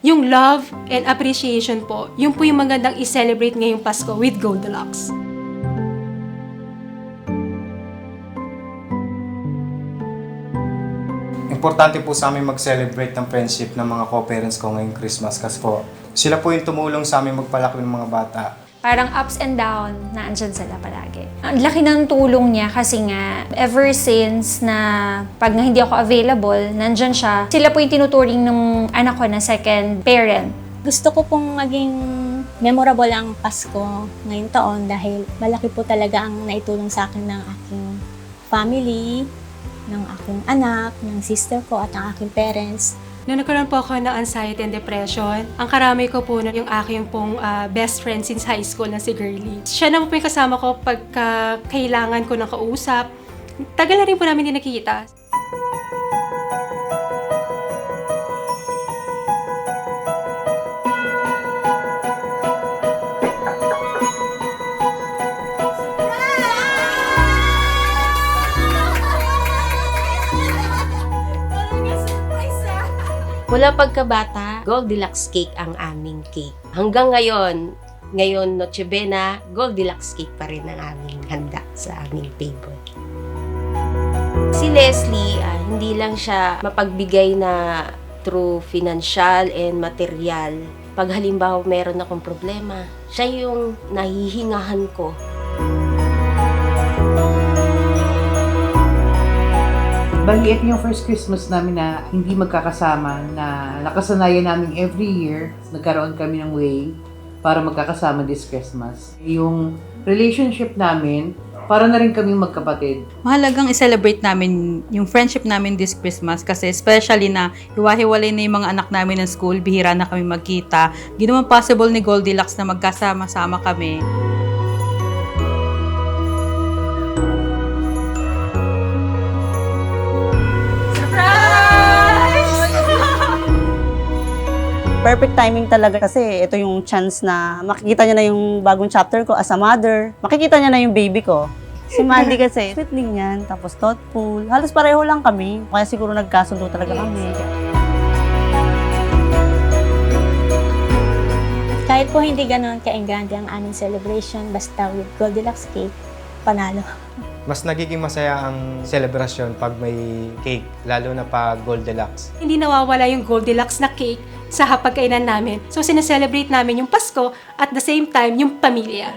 Yung love and appreciation po, yun po yung magandang i-celebrate ngayong Pasko with Goldilocks. Importante po sa amin mag-celebrate ng friendship ng mga co-parents ko ngayong Christmas kasi po sila po yung tumulong sa amin magpalaki ng mga bata. Parang ups and down, naandyan sila palagi. Ang laki ng tulong niya kasi nga, ever since na pag nga hindi ako available, nandyan siya. Sila po yung tinuturing ng anak ko na second parent. Gusto ko pong maging memorable ang Pasko ngayong taon dahil malaki po talaga ang naitulong sa akin ng aking family, ng aking anak, ng sister ko at ng aking parents. Nung nagkaroon po ako ng anxiety and depression, ang karami ko po na yung aking pong best friend since high school na si Girlie. Siya naman po yung kasama ko pagka kailangan ko ng kausap. Tagal na rin po namin din nakikita. Mula pagkabata, Goldilocks cake ang aming cake. Hanggang ngayon Noche Buena, Goldilocks cake pa rin ang aming handa sa aming table. Si Leslie, hindi lang siya mapagbigay na through financial and material. Pag halimbawa meron akong problema, siya yung nahihingahan ko. Bali, ito yung first Christmas namin na hindi magkakasama, na nakasanayan namin every year. Nagkaroon kami ng way para magkakasama this Christmas. Yung relationship namin, para na rin kaming magkapatid. Mahalagang i-celebrate namin yung friendship namin this Christmas kasi especially na hiwa-hiwalay na yung mga anak namin ng school, bihira na kami magkita. Ginawa possible ni Goldilocks na magkasama-sama kami. Perfect timing talaga kasi ito yung chance na makikita niya na yung bagong chapter ko as a mother. Makikita niya na yung baby ko. Si Mandy kasi, sweet din yan, tapos thoughtful. Halos pareho lang kami, kaya siguro nagkasundo talaga kami. Kahit po hindi ganoon ka-enggrande ang aming celebration, basta with Goldilocks cake, panalo. Mas nagiging masaya ang selebrasyon pag may cake, lalo na pag Goldilocks. Hindi nawawala yung Goldilocks na cake sa hapagkainan namin. So, sineselebrate namin yung Pasko at the same time yung pamilya.